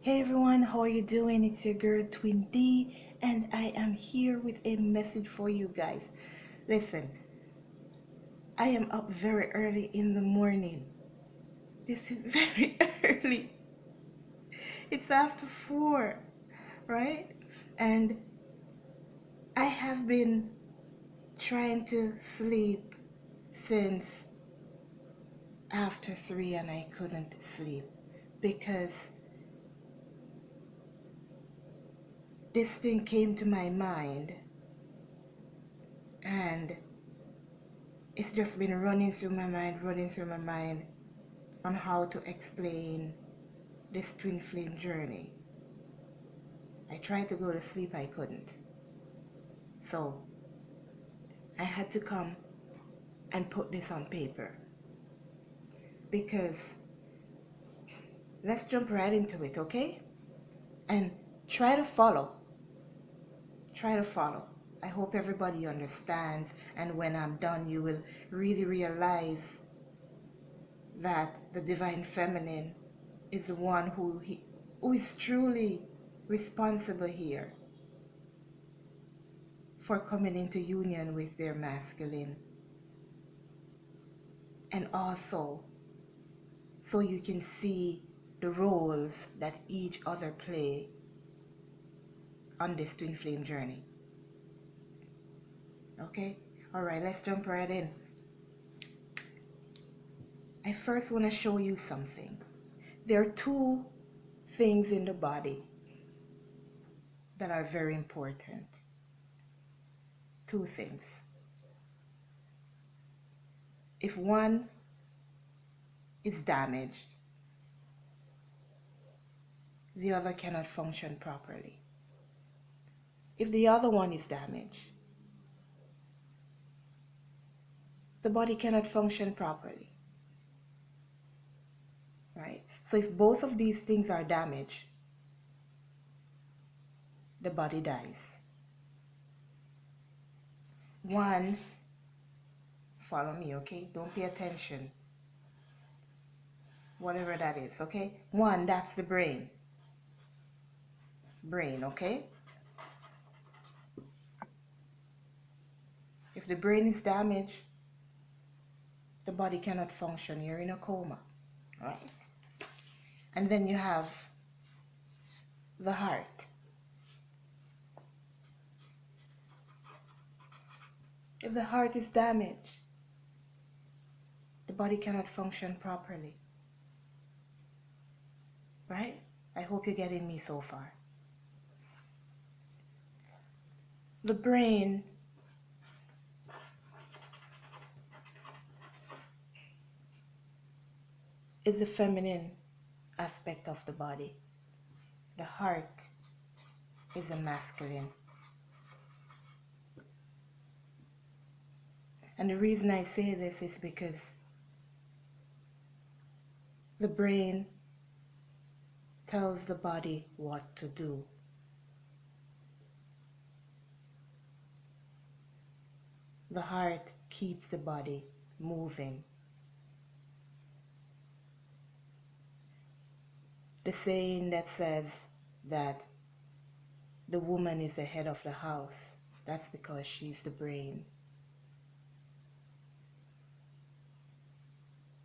Hey everyone, how are you doing? It's your girl Twin D, and I am here with a message for you guys. Listen, I am up very early in the morning. This is very early. It's after 4, right? And I have been trying to sleep since after 3 and I couldn't sleep because this thing came to my mind and it's just been running through my mind on how to explain this twin flame journey. I tried to go to sleep, I couldn't. So I had to come and put this on paper because let's jump right into it, okay? And try to follow. Try to follow. I hope everybody understands, and when I'm done, you will really realize that the divine feminine is the one who is truly responsible here for coming into union with their masculine, and also so you can see the roles that each other play on this twin flame journey. Okay? Alright, let's jump right in. I first want to show you something. There are two things in the body that are very important. Two things. If one is damaged, the other cannot function properly. If the other one is damaged, the body cannot function properly. Right? So if both of these things are damaged, the body dies. One, follow me, okay? Don't pay attention. Whatever that is, okay? One, that's the brain. Brain, okay? If the brain is damaged, the body cannot function. You're in a coma, right? And then you have the heart. If the heart is damaged, the body cannot function properly. Right? I hope you're getting me so far. The brain is the feminine aspect of the body. The heart is a masculine. And the reason I say this is because the brain tells the body what to do. The heart keeps the body moving. The saying that says that the woman is the head of the house, that's because she's the brain.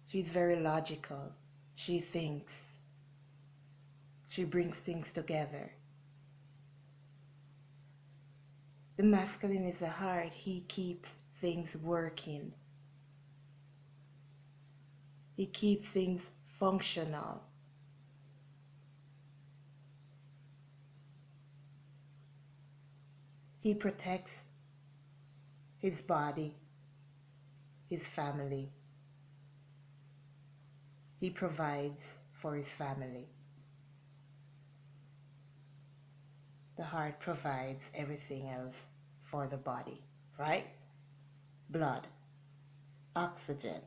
She's very logical. She thinks. She brings things together. The masculine is the heart. He keeps things working. He keeps things functional. He protects his body, his family. He provides for his family. The heart provides everything else for the body, right? Blood, oxygen,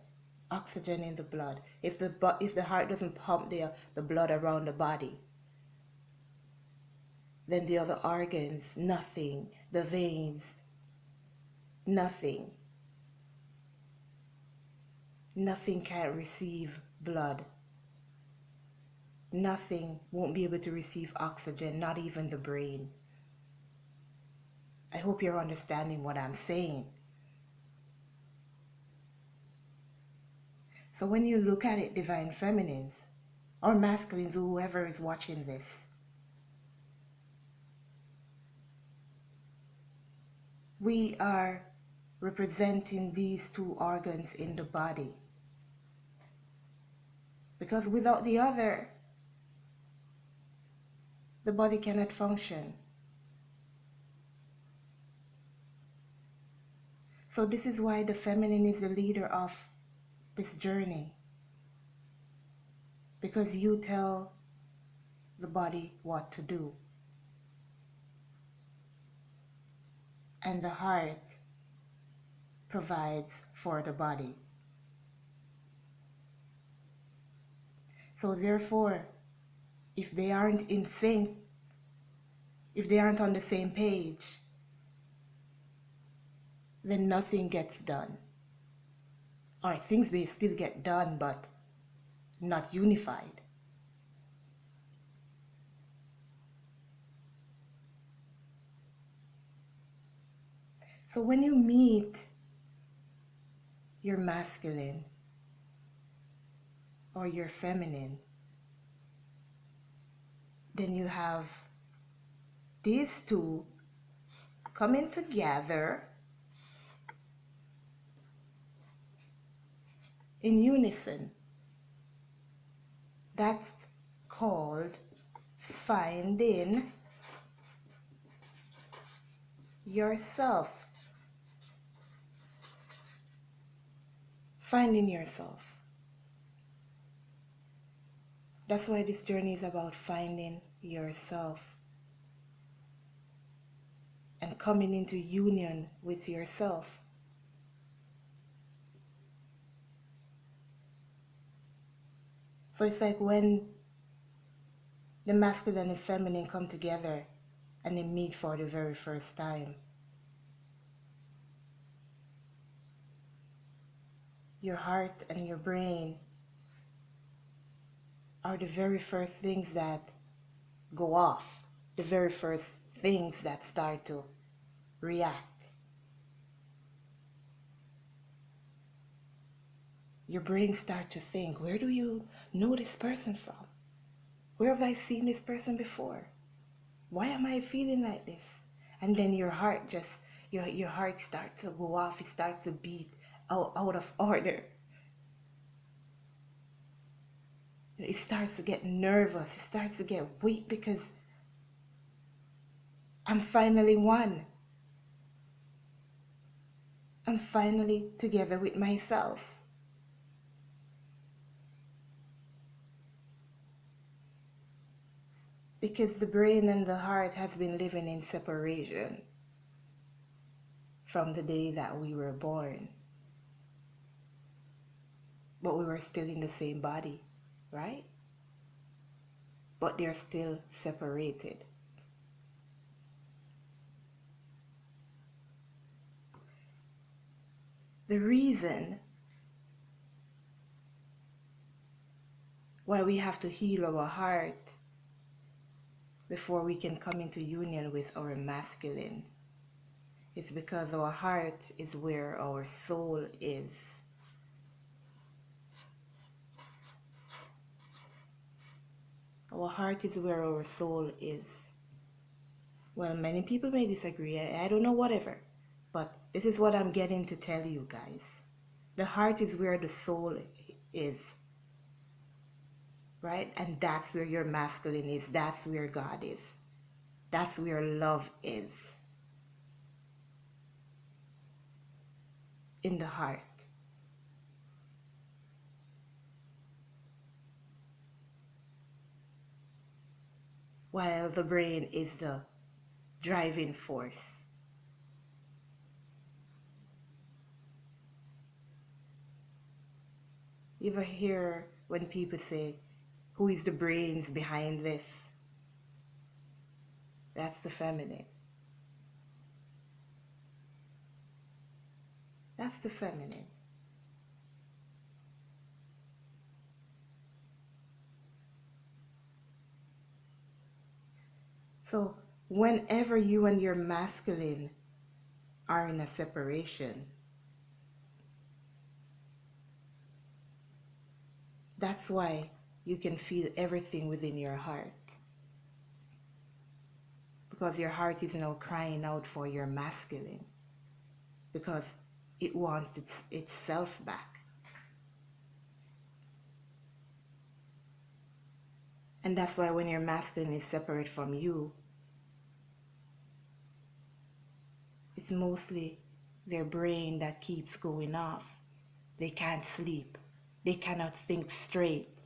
oxygen in the blood. If the heart doesn't pump the blood around the body, then the other organs, nothing, the veins, nothing can receive blood. nothing won't be able to receive oxygen, not even the brain. I hope you're understanding what I'm saying. So when you look at it, divine feminines or masculines, whoever is watching this, we are representing these two organs in the body. Because without the other, the body cannot function. So this is why the feminine is the leader of this journey. Because you tell the body what to do. And the heart provides for the body. So therefore, if they aren't in sync, if they aren't on the same page, then nothing gets done. Or things may still get done, but not unified. So when you meet your masculine or your feminine, then you have these two coming together in unison. That's called finding yourself. Finding yourself. That's why this journey is about finding yourself and coming into union with yourself. So it's like when the masculine and feminine come together and they meet for the very first time. Your heart and your brain are the very first things that go off, the very first things that start to react. Your brain starts to think, where do you know this person from? Where have I seen this person before? Why am I feeling like this? And then your heart your heart starts to go off, it starts to beat out of order. It starts to get nervous, it starts to get weak because I'm finally one. I'm finally together with myself. Because the brain and the heart has been living in separation from the day that we were born. But we were still in the same body, right? But they're still separated. The reason why we have to heal our heart before we can come into union with our masculine is because our heart is where our soul is. Our heart is where our soul is. Well, many people may disagree. I don't know, whatever. But this is what I'm getting to tell you guys. The heart is where the soul is. Right? And that's where your masculine is. That's where God is. That's where love is. In the heart. While the brain is the driving force. You ever hear when people say, who is the brains behind this? That's the feminine. That's the feminine. So whenever you and your masculine are in a separation, that's why you can feel everything within your heart. Because your heart is now crying out for your masculine. Because it wants itself back. And that's why when your masculine is separate from you, it's mostly their brain that keeps going off. They can't sleep. They cannot think straight.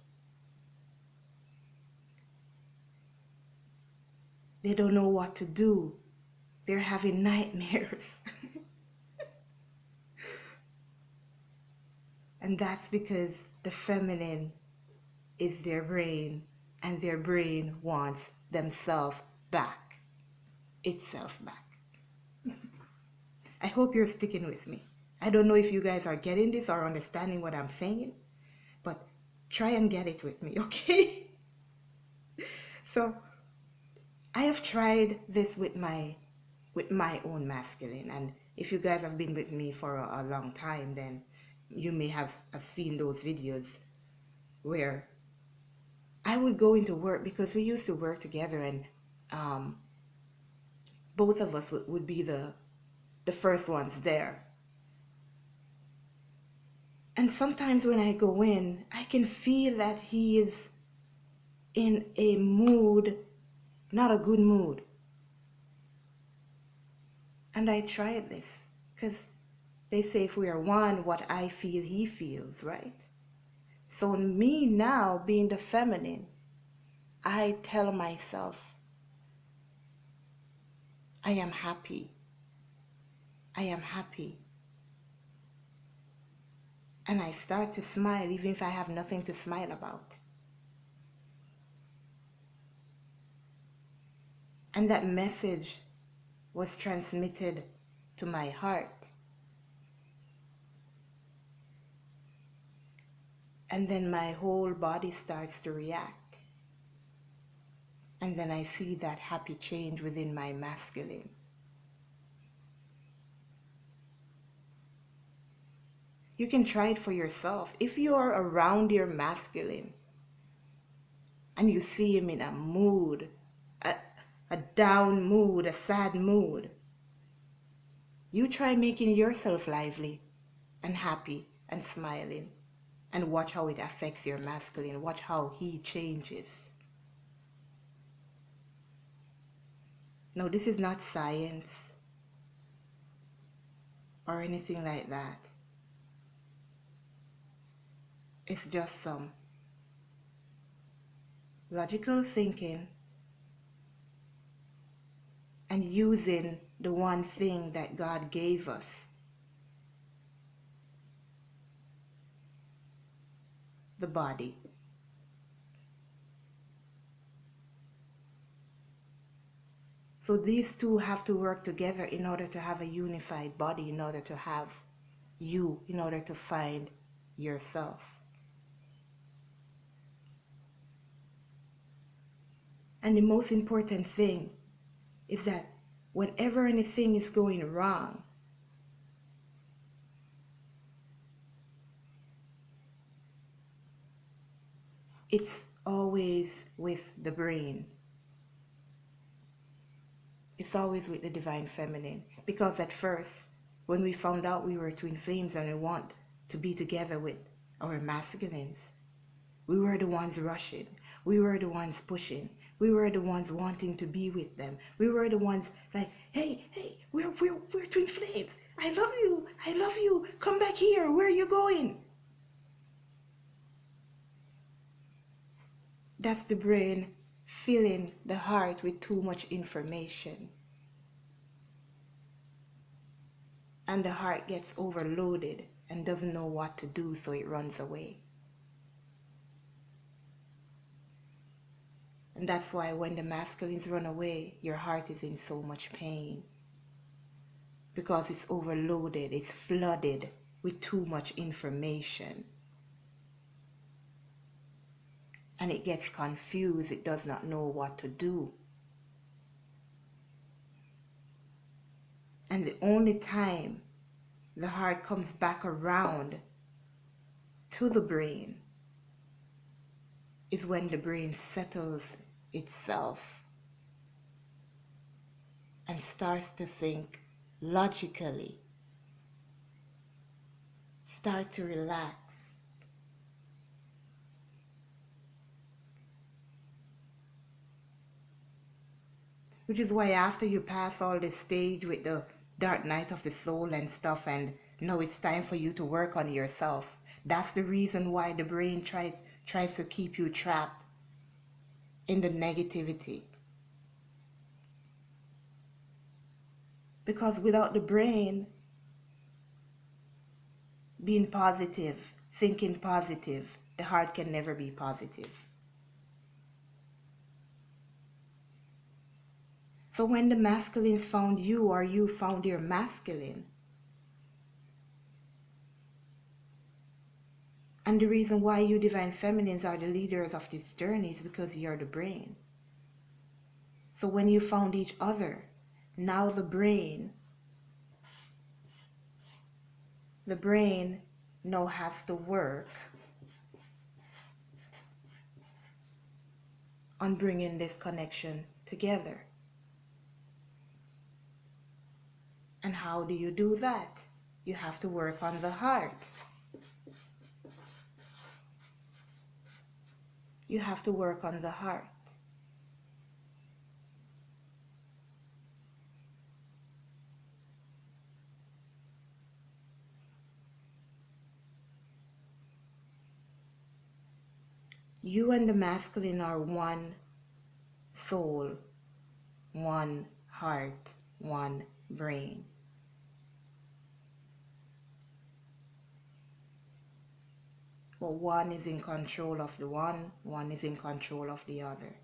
They don't know what to do. They're having nightmares. And that's because the feminine is their brain, and their brain wants themselves back. Itself back. I hope you're sticking with me. I don't know if you guys are getting this or understanding what I'm saying, but try and get it with me, okay? So I have tried this with my own masculine, and if you guys have been with me for a long time, then you may have seen those videos where I would go into work, because we used to work together, and both of us would be the first ones there. And sometimes when I go in, I can feel that he is in a mood, not a good mood. And I tried this, because they say if we are one, what I feel, he feels, right? So me now, being the feminine, I tell myself, I am happy. I am happy. And I start to smile even if I have nothing to smile about. And that message was transmitted to my heart. And then my whole body starts to react. And then I see that happy change within my masculine. You can try it for yourself. If you are around your masculine and you see him in a mood, a down mood, a sad mood, you try making yourself lively and happy and smiling, and watch how it affects your masculine. Watch how he changes. No, this is not science or anything like that. It's just some logical thinking and using the one thing that God gave us, the body. So these two have to work together in order to have a unified body, in order to have you, in order to find yourself. And the most important thing is that whenever anything is going wrong, it's always with the brain. It's always with the divine feminine. Because at first, when we found out we were twin flames and we want to be together with our masculines, we were the ones rushing. We were the ones pushing. We were the ones wanting to be with them. We were the ones like, hey, we're twin flames. I love you. Come back here. Where are you going? That's the brain filling the heart with too much information. And the heart gets overloaded and doesn't know what to do, so it runs away. And that's why when the masculines run away, your heart is in so much pain. Because it's overloaded, it's flooded with too much information. And it gets confused, it does not know what to do. And the only time the heart comes back around to the brain is when the brain settles itself and starts to think logically, start to relax. Which is why after you pass all this stage with the dark night of the soul and stuff, and now it's time for you to work on yourself. That's the reason why the brain tries to keep you trapped in the negativity. Because without the brain being positive, thinking positive, the heart can never be positive. So when the masculines found you, or you found your masculine, and the reason why you divine feminines are the leaders of this journey is because you're the brain. So when you found each other, now the brain now has to work on bringing this connection together. And how do you do that? You have to work on the heart. You have to work on the heart. You and the masculine are one soul, one heart, one brain. But one is in control of the one is in control of the other.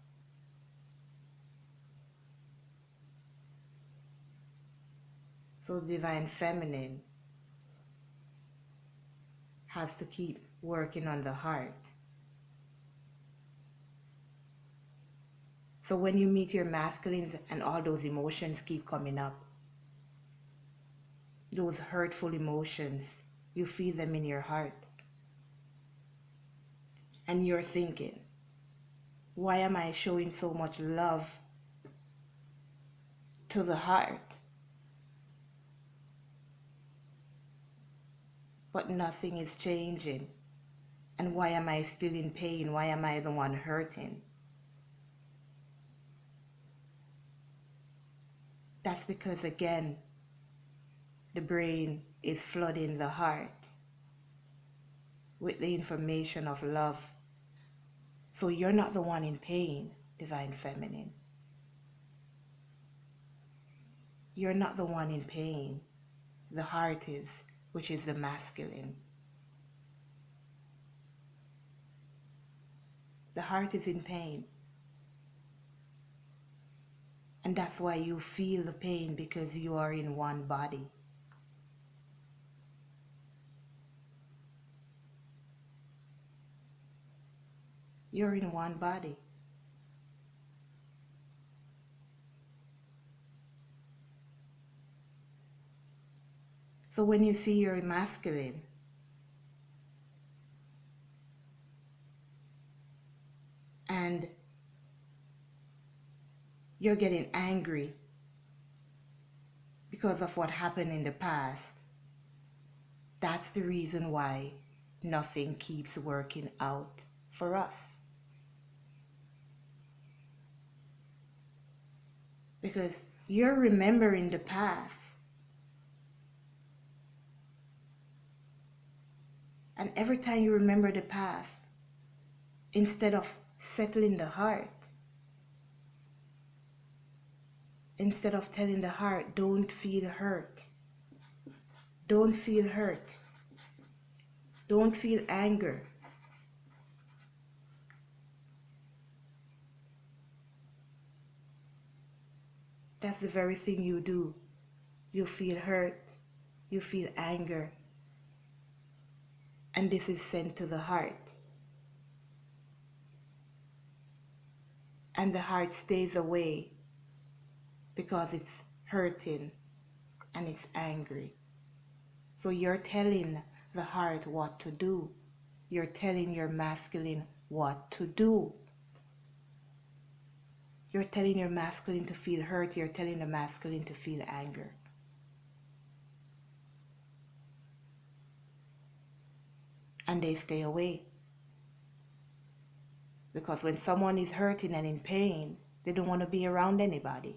So the divine feminine has to keep working on the heart. So when you meet your masculines and all those emotions keep coming up, those hurtful emotions, you feel them in your heart. And you're thinking, why am I showing so much love to the heart, but nothing is changing? And why am I still in pain? Why am I the one hurting? That's because, again, the brain is flooding the heart with the information of love. So you're not the one in pain, divine feminine. You're not the one in pain. The heart is, which is the masculine. The heart is in pain. And that's why you feel the pain, because you are in one body. You're in one body. So when you see your masculine, and you're getting angry because of what happened in the past, that's the reason why nothing keeps working out for us. Because you're remembering the past, and every time you remember the past, instead of settling the heart, instead of telling the heart, don't feel hurt, don't feel hurt, don't feel anger, that's the very thing you do. You feel hurt, you feel anger, and this is sent to the heart. And the heart stays away because it's hurting and it's angry. So you're telling the heart what to do. You're telling your masculine what to do. You're telling your masculine to feel hurt. You're telling the masculine to feel anger. And they stay away. Because when someone is hurting and in pain, they don't want to be around anybody.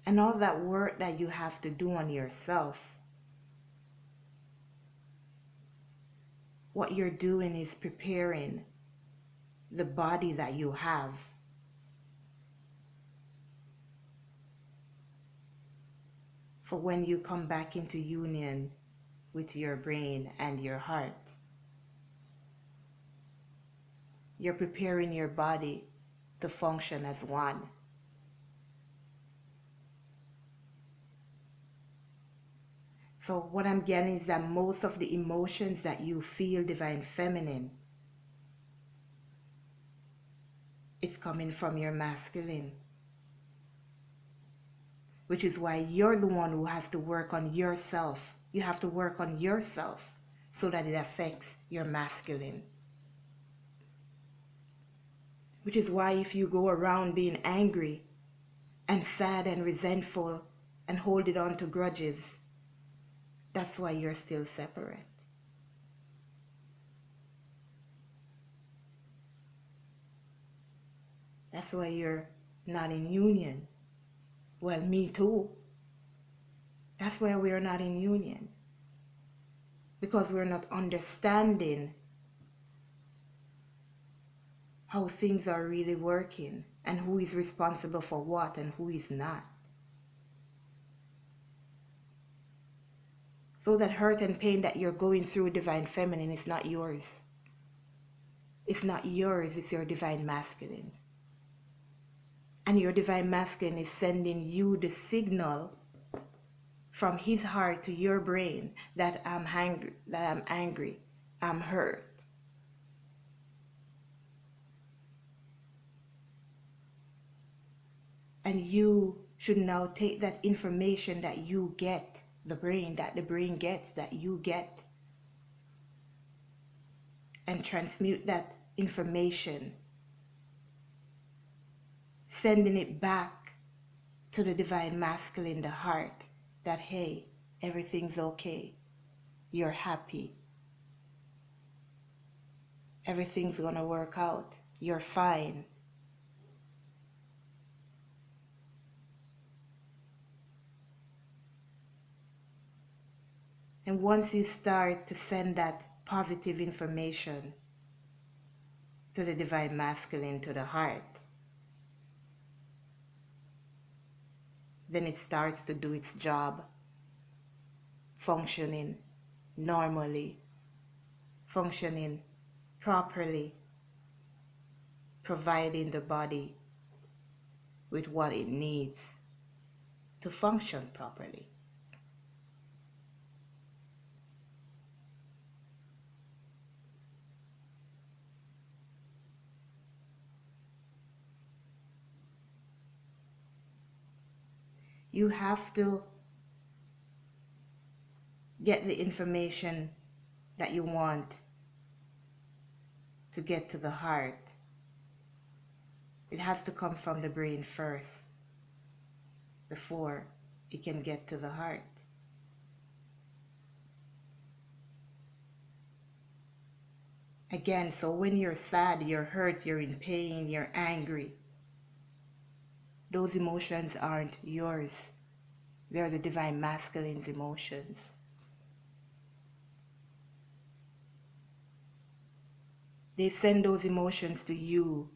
And all that work that you have to do on yourself, what you're doing is preparing the body that you have for when you come back into union with your brain and your heart. You're preparing your body to function as one. So what I'm getting is that most of the emotions that you feel, Divine Feminine, it's coming from your masculine. Which is why you're the one who has to work on yourself. You have to work on yourself so that it affects your masculine. Which is why if you go around being angry and sad and resentful and holding on to grudges, that's why you're still separate. That's why you're not in union. Well, me too. That's why we're not in union. Because we're not understanding how things are really working and who is responsible for what and who is not. So that hurt and pain that you're going through, Divine Feminine, is not yours. It's not yours, it's your Divine Masculine. And your Divine Masculine is sending you the signal from his heart to your brain that I'm angry, I'm hurt. And you should now take that information that you get, the brain gets, that you get, and transmute that information, sending it back to the Divine Masculine, the heart, that hey, everything's okay, you're happy, everything's gonna work out, you're fine. And once you start to send that positive information to the Divine Masculine, to the heart, then it starts to do its job, functioning normally, functioning properly, providing the body with what it needs to function properly. You have to get the information that you want to get to the heart. It has to come from the brain first before it can get to the heart. Again, so when you're sad, you're hurt, you're in pain, you're angry, those emotions aren't yours. They're the Divine Masculine's emotions. They send those emotions to you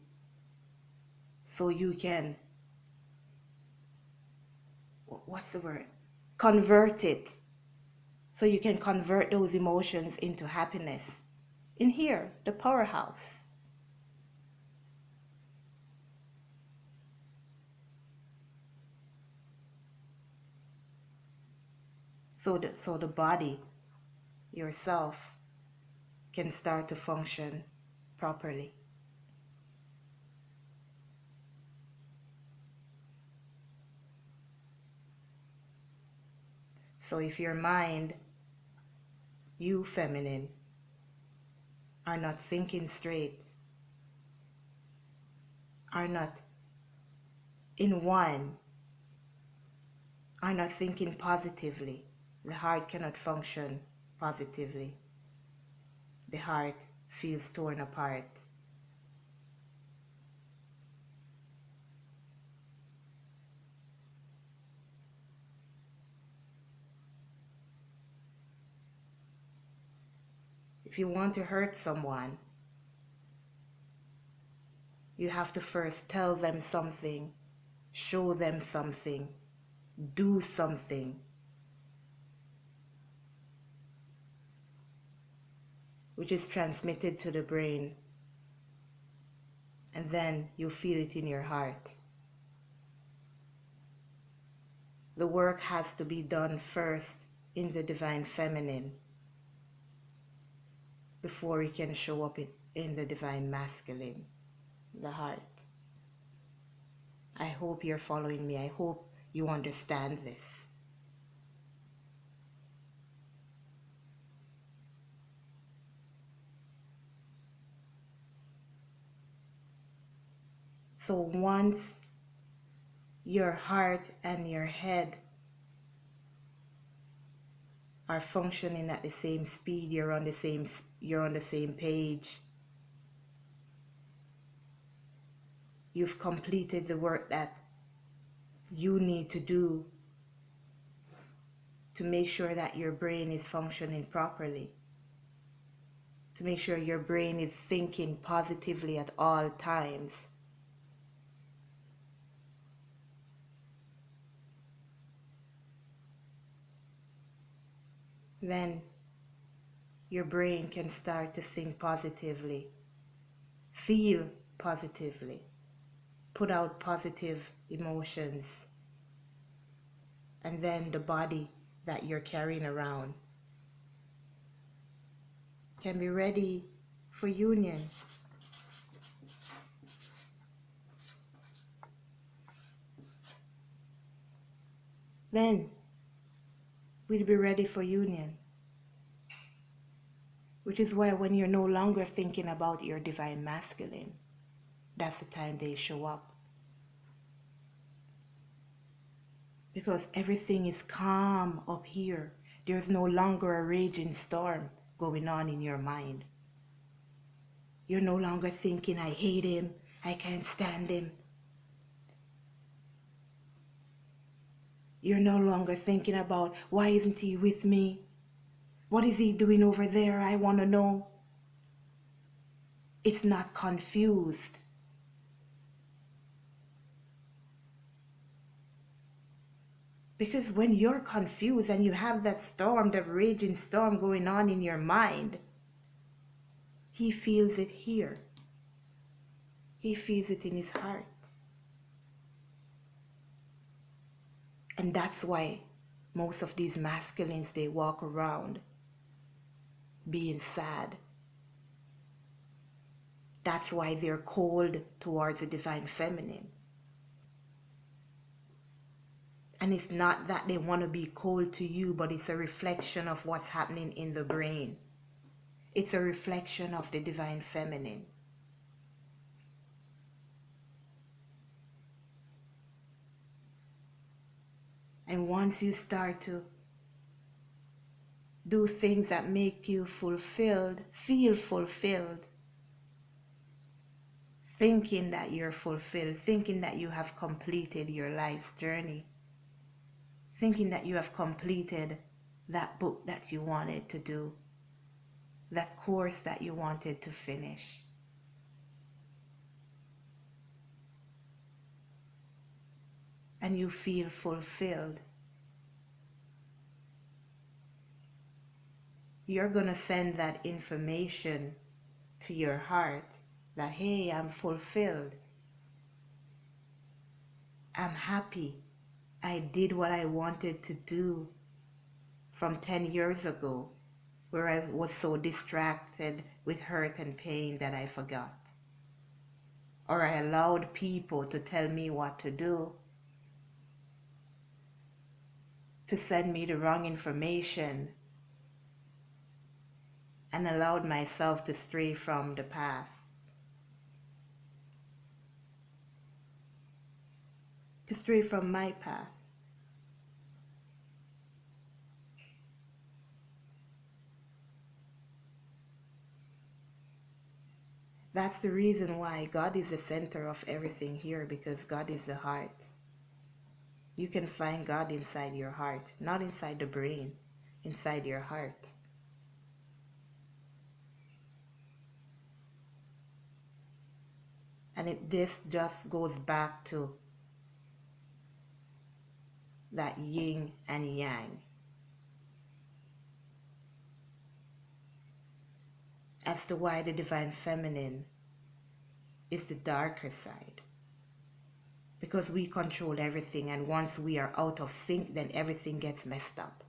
so you can, what's the word? Convert it. So you can convert those emotions into happiness. In here, the powerhouse. So the body, yourself, can start to function properly. So if your mind, you feminine, are not thinking straight, are not in one, are not thinking positively, the heart cannot function positively. The heart feels torn apart. If you want to hurt someone, you have to first tell them something, show them something, do something, which is transmitted to the brain, and then you feel it in your heart. The work has to be done first in the divine feminine before it can show up in the divine masculine, the heart. I hope you're following me. I hope you understand this. So once your heart and your head are functioning at the same speed, you're on the same page, you've completed the work that you need to do to make sure that your brain is functioning properly, to make sure your brain is thinking positively at all times. Then your brain can start to think positively, feel positively, put out positive emotions, and then the body that you're carrying around can be ready for union. Then we'll be ready for union. Which is why when you're no longer thinking about your divine masculine, that's the time they show up. Because everything is calm up here. There's no longer a raging storm going on in your mind. You're no longer thinking, I hate him, I can't stand him. You're no longer thinking about, why isn't he with me? What is he doing over there? I want to know. It's not confused. Because when you're confused and you have that storm, that raging storm going on in your mind, he feels it here. He feels it in his heart. And that's why most of these masculines, they walk around being sad. That's why they're cold towards the divine feminine. And it's not that they want to be cold to you, but it's a reflection of what's happening in the brain. It's a reflection of the divine feminine. And once you start to do things that make you fulfilled, feel fulfilled, thinking that you're fulfilled, thinking that you have completed your life's journey, thinking that you have completed that book that you wanted to do, that course that you wanted to finish. And you feel fulfilled. You're going to send that information to your heart that, hey, I'm fulfilled. I'm happy. I did what I wanted to do from 10 years ago, where I was so distracted with hurt and pain that I forgot. Or I allowed people to tell me what to do to send me the wrong information and allowed myself to stray from the path, to stray from my path. That's the reason why God is the center of everything here, because God is the heart. You can find God inside your heart, not inside the brain, inside your heart. And this just goes back to that yin and yang. As to why the divine feminine is the darker side. Because we control everything, and once we are out of sync, then everything gets messed up.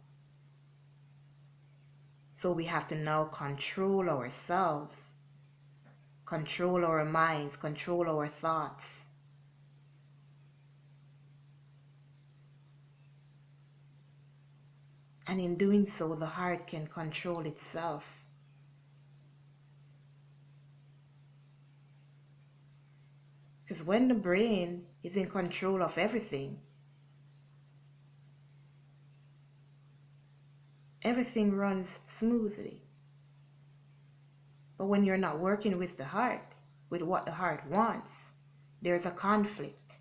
So we have to now control ourselves, control our minds, control our thoughts. And in doing so, the heart can control itself. Because when the brain is in control of everything, everything runs smoothly. But when you're not working with the heart, with what the heart wants, there's a conflict.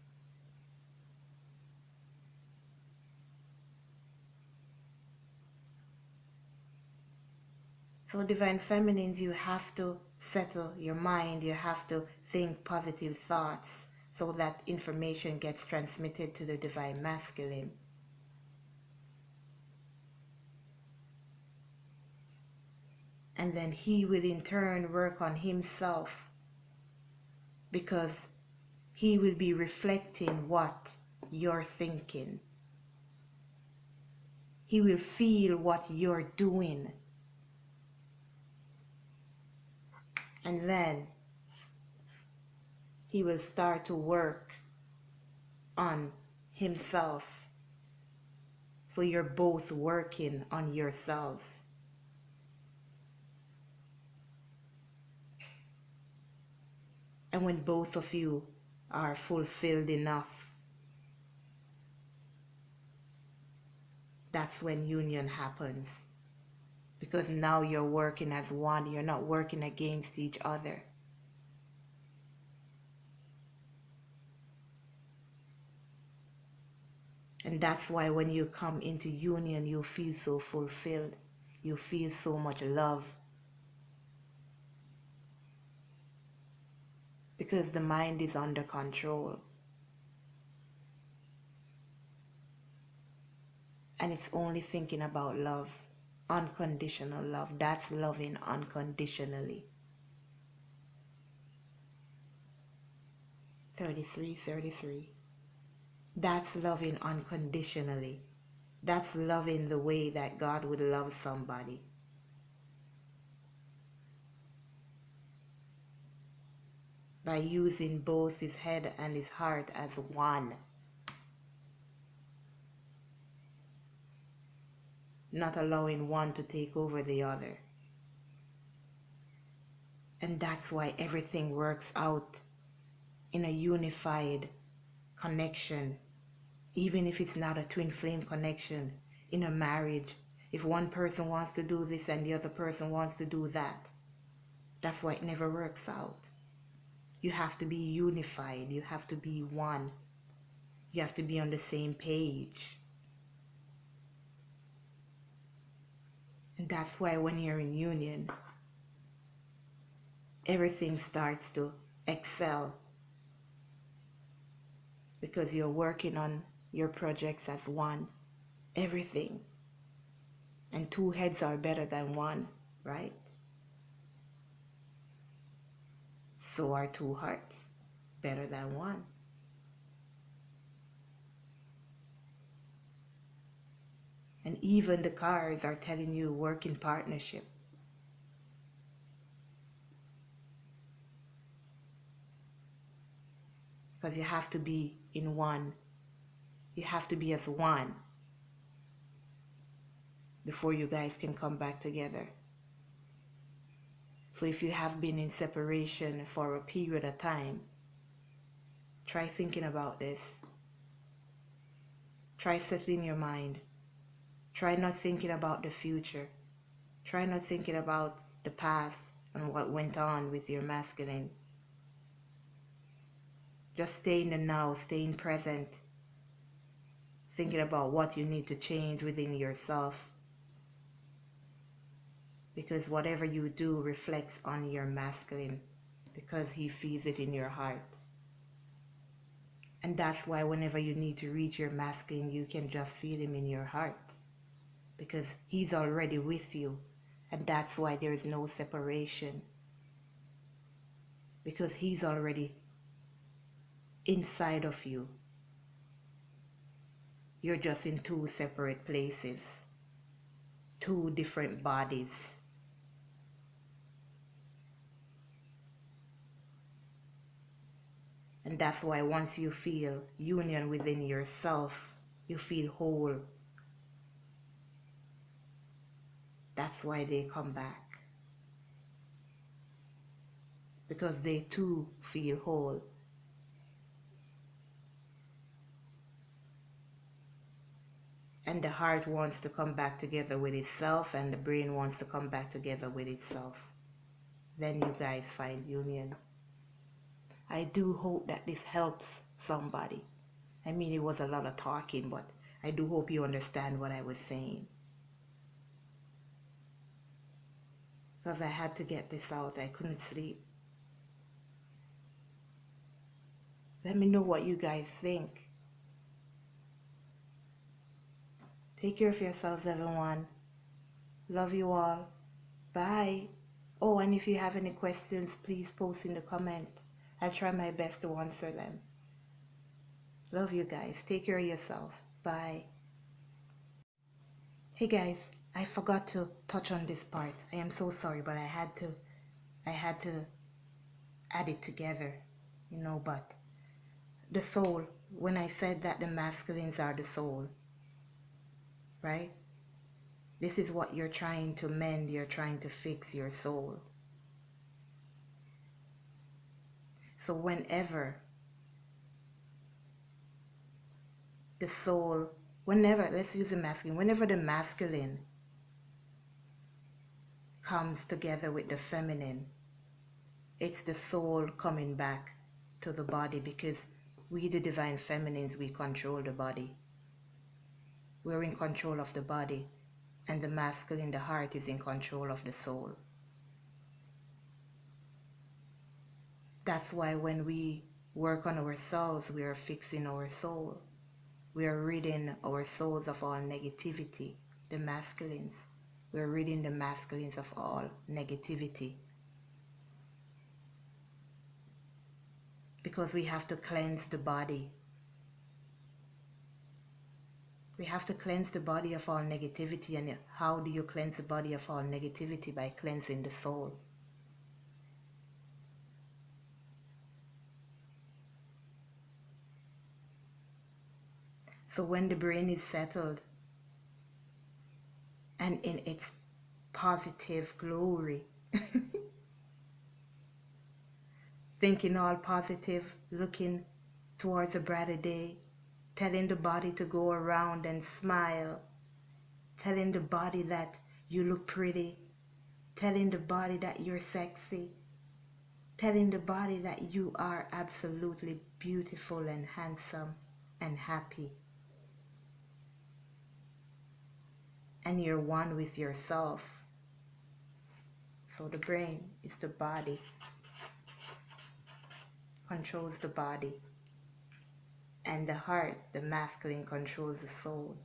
So divine feminines, you have to settle your mind, you have to think positive thoughts so that information gets transmitted to the divine masculine. And then he will in turn work on himself, because he will be reflecting what you're thinking. He will feel what you're doing. And then he will start to work on himself. So you're both working on yourselves. And when both of you are fulfilled enough, that's when union happens. Because now you're working as one, you're not working against each other. And that's why when you come into union, you feel so fulfilled. You feel so much love. Because the mind is under control. And it's only thinking about love. Unconditional love. That's loving unconditionally. 33. That's loving unconditionally. That's loving the way that God would love somebody. By using both his head and his heart as one. Not allowing one to take over the other. And that's why everything works out in a unified connection. Even if it's not a twin flame connection, in a marriage, if one person wants to do this and the other person wants to do that, that's why it never works out. You have to be unified. You have to be one. You have to be on the same page. And that's why when you're in union, everything starts to excel. Because you're working on your projects as one. Everything. And two heads are better than one, right? So are two hearts better than one. And even the cards are telling you work in partnership. Because you have to be in one. You have to be as one. before you guys can come back together. So if you have been in separation for a period of time, try thinking about this. Try settling your mind. Try not thinking about the future. Try not thinking about the past and what went on with your masculine. Just stay in the now, stay in present. Thinking about what you need to change within yourself. Because whatever you do reflects on your masculine, because he feels it in your heart. And that's why whenever you need to reach your masculine, you can just feel him in your heart, because he's already with you. And that's why there is no separation, because he's already inside of you. You're just in two separate places, two different bodies. And that's why once you feel union within yourself, you feel whole. That's why they come back, because they too feel whole. And the heart wants to come back together with itself, and the brain wants to come back together with itself. Then you guys find union. I do hope that this helps somebody. I mean, it was a lot of talking, but I do hope you understand what I was saying. Because I had to get this out. I couldn't sleep. Let me know what you guys think. Take care of yourselves, everyone. Love you all. Bye. Oh, and if you have any questions, please post in the comment. I'll try my best to answer them. Love you guys. Take care of yourself. Bye. Hey guys, I forgot to touch on this part. I am so sorry, but I had to add it together, but the soul, when I said that the masculines are the soul, right? This is what you're trying to mend, you're trying to fix your soul. So whenever the soul, let's use the masculine, whenever the masculine comes together with the feminine, it's the soul coming back to the body, because we, the divine feminines, we control the body. We're in control of the body, and the masculine, the heart, is in control of the soul. That's why when we work on ourselves, we are fixing our soul. We are ridding our souls of all negativity, the masculines. We are ridding the masculines of all negativity. Because we have to cleanse the body. We have to cleanse the body of all negativity. And how do you cleanse the body of all negativity? By cleansing the soul. So when the brain is settled and in its positive glory, thinking all positive, looking towards a brighter day, telling the body to go around and smile, telling the body that you look pretty, telling the body that you're sexy, telling the body that you are absolutely beautiful and handsome and happy. And you're one with yourself. So the brain is the body, controls the body. And the heart, the masculine, controls the soul.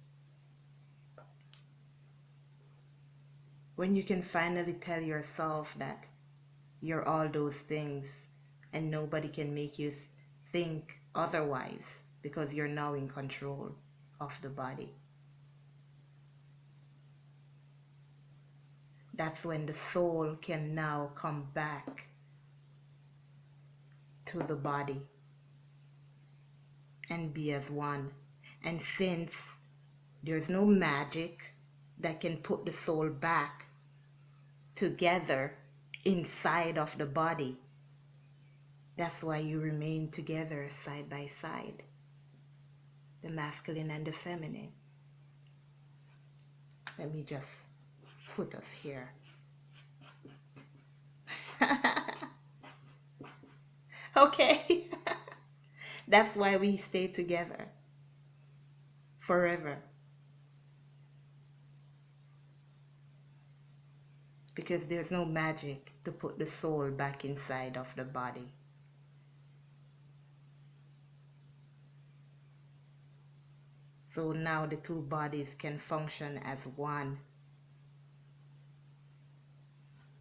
When you can finally tell yourself that you're all those things and nobody can make you think otherwise, because you're now in control of the body. That's when the soul can now come back to the body and be as one. And since there's no magic, that can put the soul back together inside of the body. That's why you remain together side by side, the masculine and the feminine. Let me just put us here. Okay. That's why we stay together forever. Because there's no magic to put the soul back inside of the body. So now the two bodies can function as one,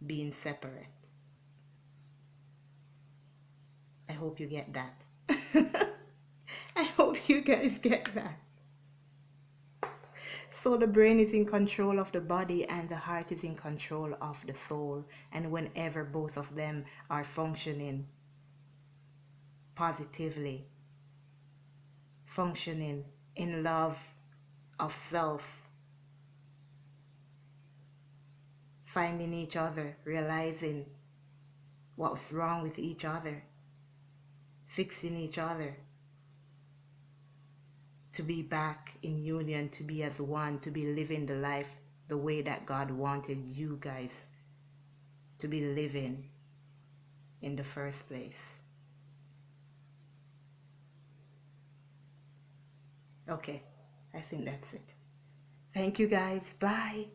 being separate. I hope you get that. I hope you guys get that. So the brain is in control of the body and the heart is in control of the soul. And whenever both of them are functioning positively, functioning in love of self, finding each other, realizing what's wrong with each other, fixing each other, to be back in union, to be as one, to be living the life the way that God wanted you guys to be living in the first place. Okay, I think that's it. Thank you guys. Bye.